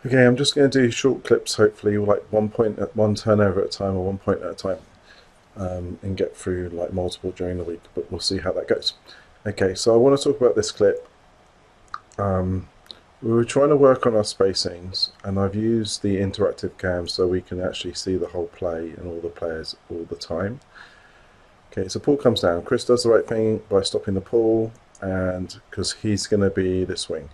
Okay, I'm just going to do short clips, hopefully, like one turnover at a time or 1 point at a time, and get through like multiple during the week. But we'll see how that goes. Okay, so I want to talk about this clip. We were trying to work on our spacings, and I've used the interactive cam so we can actually see the whole play and all the players all the time. Okay, so Paul comes down. Chris does the right thing by stopping the Paul, and because he's going to be this wing.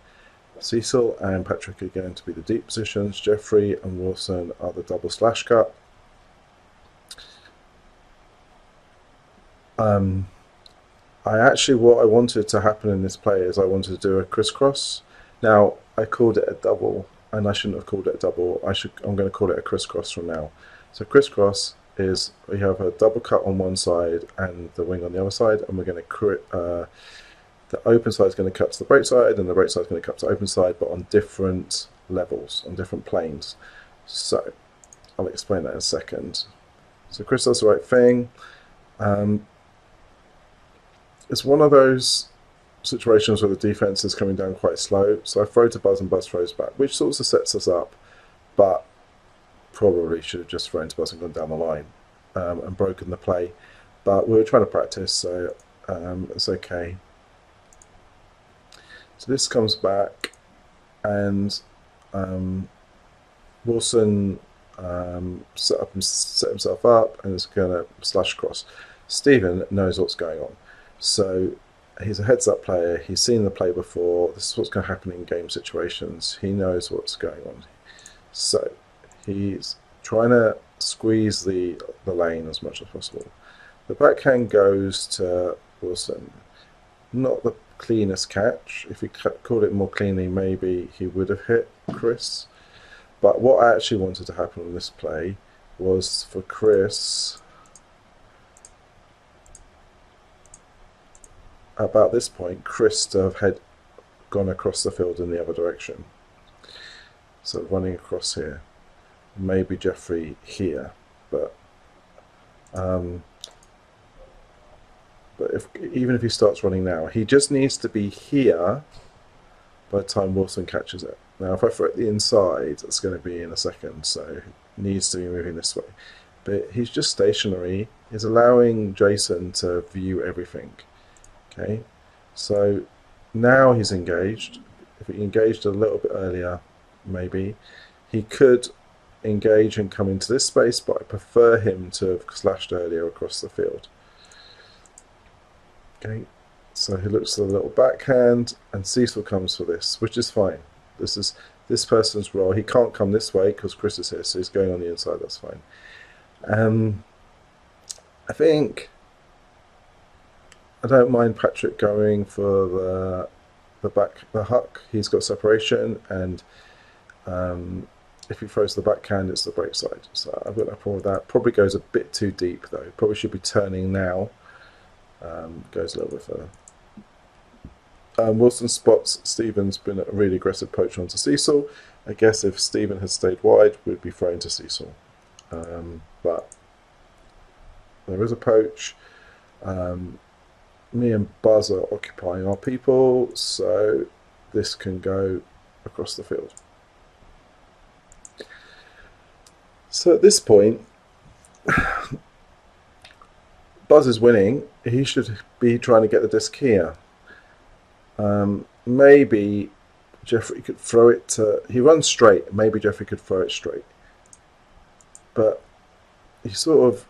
Cecil and Patrick are going to be the deep positions. Jeffrey and Wilson are the double slash cut. What I wanted to happen in this play is I wanted to do a crisscross. Now I called it a double, and I shouldn't have called it a double. I'm going to call it a crisscross from now. So crisscross is we have a double cut on one side and the wing on the other side, and we're going to the open side is going to cut to the break side, and the break side is going to cut to the open side, but on different levels, on different planes. So I'll explain that in a second. So Chris does the right thing. It's one of those situations where the defense is coming down quite slow. So I throw to Buzz and Buzz throws back, which sort of sets us up, but probably should have just thrown to Buzz and gone down the line and broken the play. But we were trying to practice, so it's okay. So this comes back, and Wilson set himself up and is going to slash across. Stephen knows what's going on, so he's a heads-up player. He's seen the play before. This is what's going to happen in game situations. He knows what's going on, so he's trying to squeeze the lane as much as possible. The backhand goes to Wilson. Not the cleanest catch. If he caught it more cleanly, maybe he would have hit Chris. But what I actually wanted to happen on this play was for Chris, about this point, Chris to have gone across the field in the other direction. So running across here. Maybe Jeffrey here, but even if he starts running now, he just needs to be here by the time Wilson catches it. Now, if I throw it the inside, it's going to be in a second, so he needs to be moving this way. But he's just stationary. He's allowing Jason to view everything. Okay, so now he's engaged. If he engaged a little bit earlier, maybe he could engage and come into this space, but I prefer him to have slashed earlier across the field. Okay, so he looks at the little backhand, and Cecil comes for this, which is fine. This is this person's role. He can't come this way because Chris is here, so he's going on the inside. That's fine. I think I don't mind Patrick going for the huck. He's got separation, and if he throws the backhand, it's the break side. So I've got no problem with that. Probably goes a bit too deep though. Probably should be turning now. Goes a little bit further. Wilson spots Stephen's been a really aggressive poach onto Cecil. I guess if Stephen had stayed wide, we'd be thrown to Cecil. But there is a poach. Me and Buzz are occupying our people, so this can go across the field. So at this point, Buzz is winning. He should be trying to get the disc here. Maybe Jeffrey could throw it to... He runs straight. Maybe Jeffrey could throw it straight. But he sort of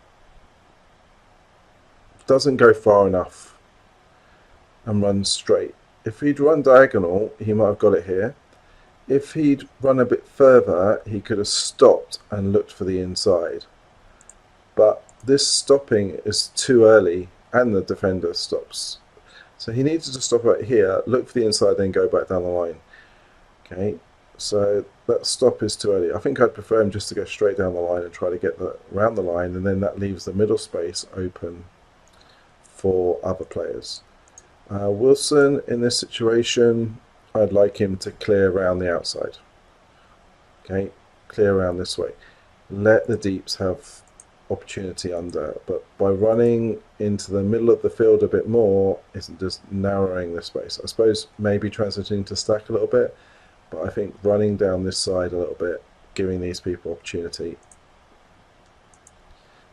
doesn't go far enough and runs straight. If he'd run diagonal, he might have got it here. If he'd run a bit further, he could have stopped and looked for the inside. But this stopping is too early, and the defender stops. So he needs to stop right here, look for the inside, then go back down the line. Okay, so that stop is too early. I think I'd prefer him just to go straight down the line and try to get around the line, and then that leaves the middle space open for other players. Wilson, in this situation, I'd like him to clear around the outside. Okay, clear around this way. Let the deeps have opportunity under, but by running into the middle of the field a bit more isn't just narrowing the space. I suppose maybe transiting to stack a little bit, but I think running down this side a little bit, giving these people opportunity.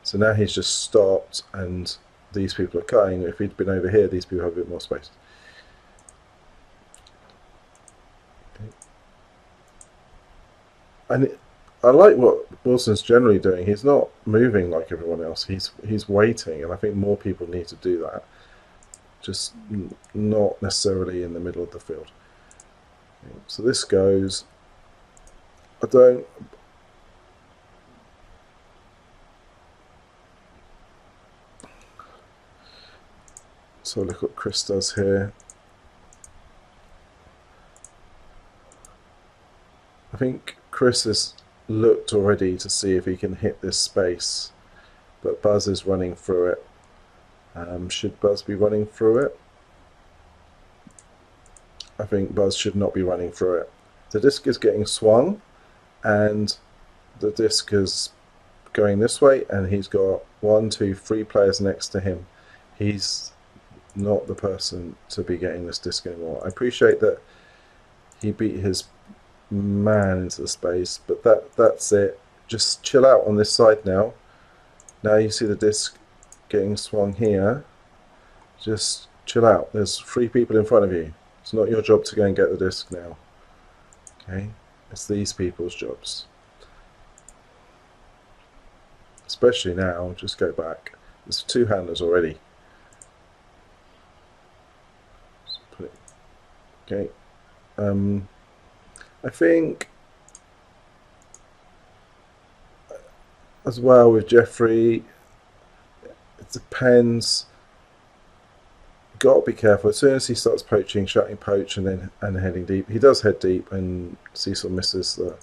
So now he's just stopped and these people are cutting. If he'd been over here, these people have a bit more space. Okay. And I like what Wilson's generally doing. He's not moving like everyone else. He's waiting, and I think more people need to do that. Just not necessarily in the middle of the field. Okay. So this goes. I don't. So look what Chris does here. I think Chris has looked already to see if he can hit this space, but Buzz is running through it. Should Buzz be running through it? I think Buzz should not be running through it. The disc is getting swung, and the disc is going this way, and he's got 1, 2, 3 players next to him. He's not the person to be getting this disc anymore. I appreciate that he beat his man into the space, but that's it. Just chill out on this side now. Now you see the disc getting swung here. Just chill out. There's 3 people in front of you. It's not your job to go and get the disc now. Okay, it's these people's jobs. Especially now, just go back. There's 2 handlers already. Just put it. Okay. I think as well with Jeffrey, it depends. Got to be careful. As soon as he starts poaching, shouting poach, and heading deep, he does head deep, and Cecil misses the.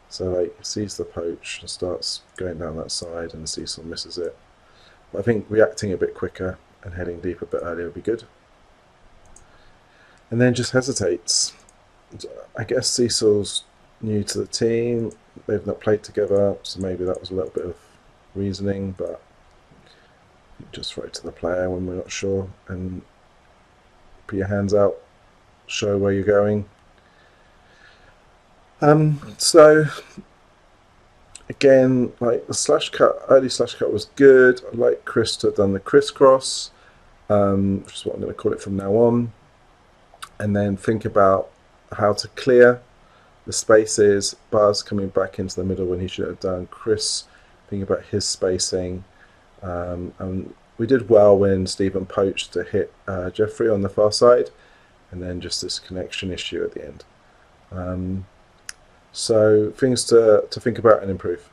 So like sees the poach and starts going down that side, and Cecil misses it. But I think reacting a bit quicker and heading deep a bit earlier would be good. And then just hesitates. I guess Cecil's new to the team. They've not played together, so maybe that was a little bit of reasoning, but just throw it to the player when we're not sure and put your hands out, show where you're going. So again, like the slash cut, early slash cut was good. I like Chris to have done the crisscross, which is what I'm going to call it from now on. And then think about how to clear the spaces. Buzz coming back into the middle when he should have done. Chris thinking about his spacing. And we did well when Stephen poached to hit Jeffrey on the far side, and then just this connection issue at the end. So things to think about and improve.